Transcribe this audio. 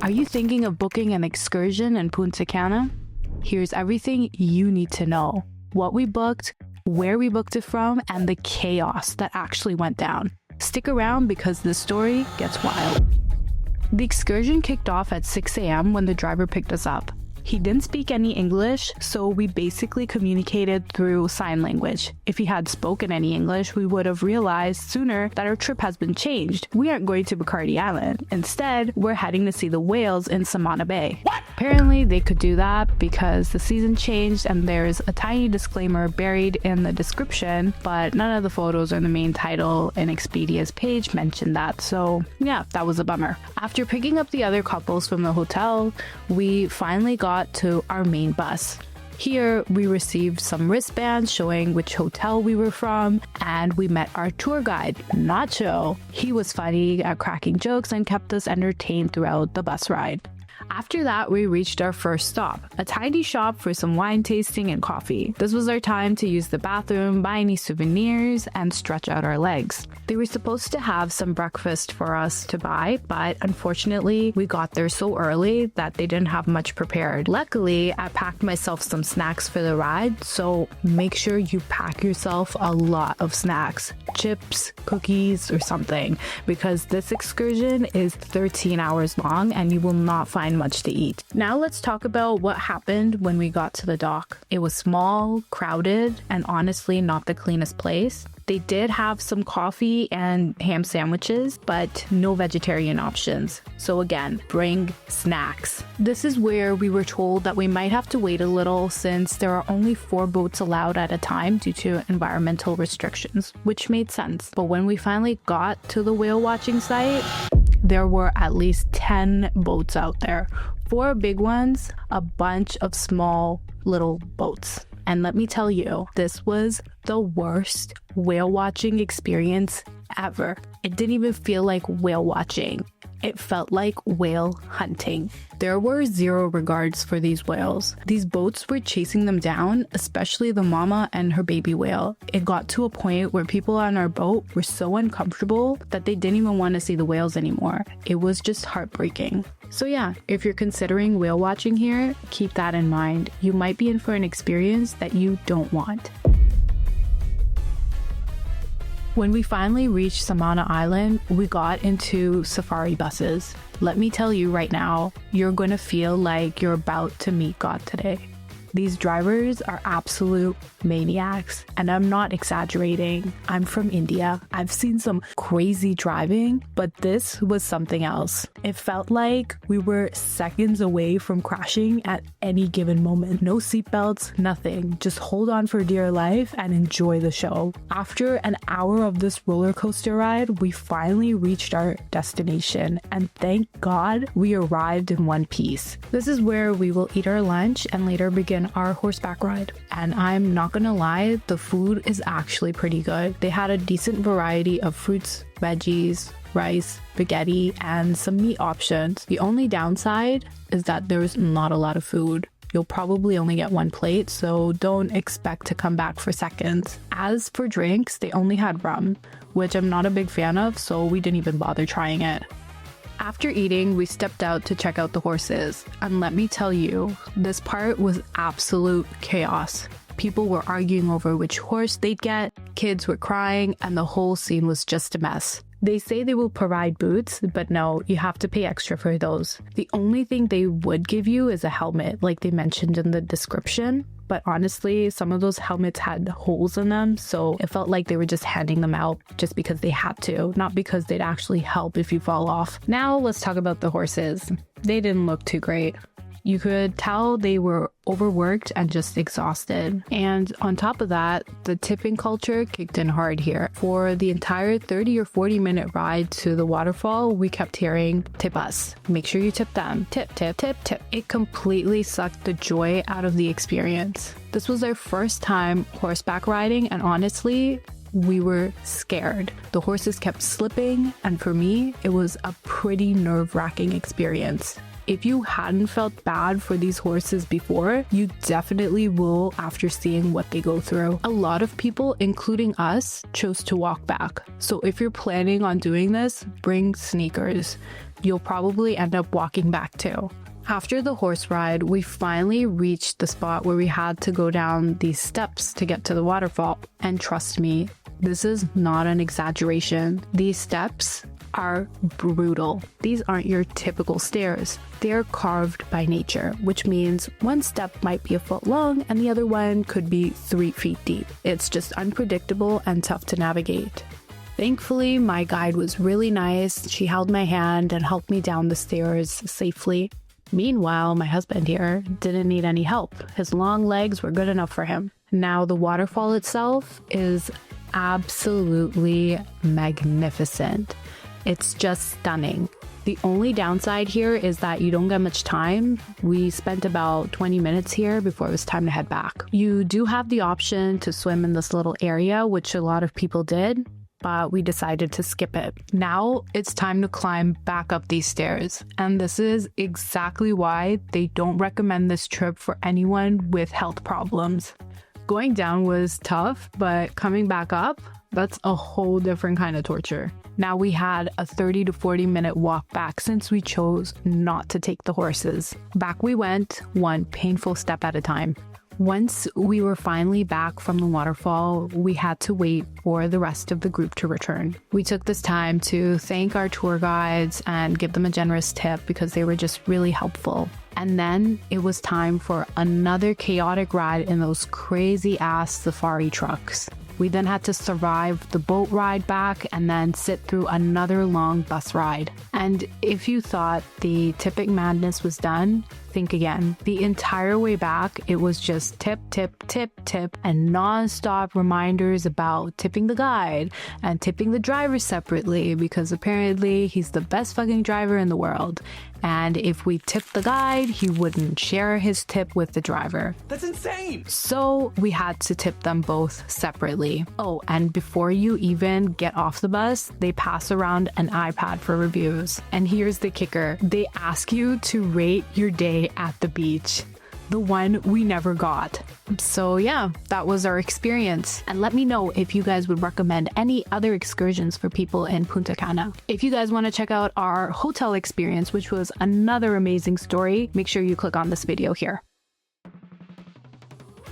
Are you thinking of booking an excursion in Punta Cana? Here's everything you need to know. What we booked, where we booked it from, and the chaos that actually went down. Stick around because this story gets wild. The excursion kicked off at 6 a.m. when the driver picked us up. He didn't speak any English, so we basically communicated through sign language. If he had spoken any English, we would have realized sooner that our trip has been changed. We aren't going to Bacardi Island. Instead, we're heading to see the whales in Samana Bay. What? Apparently, they could do that because the season changed and there's a tiny disclaimer buried in the description, but none of the photos or the main title in Expedia's page mentioned that, so yeah, that was a bummer. After picking up the other couples from the hotel, we finally got to our main bus. Here, we received some wristbands showing which hotel we were from, and we met our tour guide, Nacho. He was funny at cracking jokes and kept us entertained throughout the bus ride. After that, we reached our first stop, a tiny shop for some wine tasting and coffee. This was our time to use the bathroom, buy any souvenirs, and stretch out our legs. They were supposed to have some breakfast for us to buy, but unfortunately, we got there so early that they didn't have much prepared. Luckily, I packed myself some snacks for the ride, so make sure you pack yourself a lot of snacks, chips, cookies, or something, because this excursion is 13 hours long and you will not find much to eat. Now let's talk about what happened when we got to the dock. It was small, crowded, and honestly not the cleanest place. They did have some coffee and ham sandwiches, but no vegetarian options. So again, bring snacks. This is where we were told that we might have to wait a little since there are only 4 boats allowed at a time due to environmental restrictions, which made sense. But when we finally got to the whale watching site, there were at least 10 boats out there. 4 big ones, a bunch of small little boats. And let me tell you, this was the worst whale watching experience ever. It didn't even feel like whale watching. It felt like whale hunting. There were zero regards for these whales. These boats were chasing them down, especially the mama and her baby whale. It got to a point where people on our boat were so uncomfortable that they didn't even want to see the whales anymore. It was just heartbreaking. So yeah, if you're considering whale watching here, keep that in mind. You might be in for an experience that you don't want. When we finally reached Samana Island, we got into safari buses. Let me tell you right now, you're going to feel like you're about to meet God today. These drivers are absolute maniacs, and I'm not exaggerating. I'm from India. I've seen some crazy driving, but this was something else. It felt like we were seconds away from crashing at any given moment. No seatbelts, nothing. Just hold on for dear life and enjoy the show. After an hour of this roller coaster ride, we finally reached our destination, and thank God we arrived in one piece. This is where we will eat our lunch and later begin our horseback ride. And I'm not gonna lie, the food is actually pretty good. They had a decent variety of fruits, veggies, rice, spaghetti, and some meat options. The only downside is that there's not a lot of food. You'll probably only get 1 plate, so don't expect to come back for seconds. As for drinks, they only had rum, which I'm not a big fan of, so we didn't even bother trying it. After eating, we stepped out to check out the horses, and let me tell you, this part was absolute chaos. People were arguing over which horse they'd get, kids were crying, and the whole scene was just a mess. They say they will provide boots, but no, you have to pay extra for those. The only thing they would give you is a helmet, like they mentioned in the description. But honestly, some of those helmets had holes in them, so it felt like they were just handing them out just because they had to, not because they'd actually help if you fall off. Now let's talk about the horses. They didn't look too great. You could tell they were overworked and just exhausted. And on top of that, the tipping culture kicked in hard here. For the entire 30 or 40 minute ride to the waterfall, we kept hearing, "Tip us. Make sure you tip them. Tip, tip, tip, tip." It completely sucked the joy out of the experience. This was our first time horseback riding, and honestly, we were scared. The horses kept slipping, and for me, it was a pretty nerve-wracking experience. if you hadn't felt bad for these horses before, you definitely will after seeing what they go through. A lot of people, including us, chose to walk back. So if you're planning on doing this, bring sneakers. You'll probably end up walking back too. After the horse ride, we finally reached the spot where we had to go down these steps to get to the waterfall. And trust me, this is not an exaggeration. These steps are brutal. These aren't your typical stairs. They're carved by nature, which means one step might be a foot long and the other one could be 3 feet deep. It's just unpredictable and tough to navigate. Thankfully, my guide was really nice. She held my hand and helped me down the stairs safely. Meanwhile, my husband here didn't need any help. His long legs were good enough for him. Now, the waterfall itself is absolutely magnificent. It's just stunning. The only downside here is that you don't get much time. We spent about 20 minutes here before it was time to head back. You do have the option to swim in this little area, which a lot of people did, but we decided to skip it. Now it's time to climb back up these stairs. And this is exactly why they don't recommend this trip for anyone with health problems. Going down was tough, but coming back up, that's a whole different kind of torture. Now we had a 30 to 40 minute walk back since we chose not to take the horses. Back we went, one painful step at a time. Once we were finally back from the waterfall, we had to wait for the rest of the group to return. We took this time to thank our tour guides and give them a generous tip because they were just really helpful. And then it was time for another chaotic ride in those crazy ass safari trucks. We then had to survive the boat ride back and then sit through another long bus ride. And if you thought the tipping madness was done, think again. The entire way back, it was just tip, tip, tip, tip, and non-stop reminders about tipping the guide and tipping the driver separately because apparently he's the best fucking driver in the world. And if we tipped the guide, he wouldn't share his tip with the driver. That's insane! So we had to tip them both separately. Oh, and before you even get off the bus, they pass around an iPad for reviews. And here's the kicker. They ask you to rate your day at the beach. The one we never got. So yeah, that was our experience. And let me know if you guys would recommend any other excursions for people in Punta Cana. If you guys want to check out our hotel experience, which was another amazing story, make sure you click on this video here.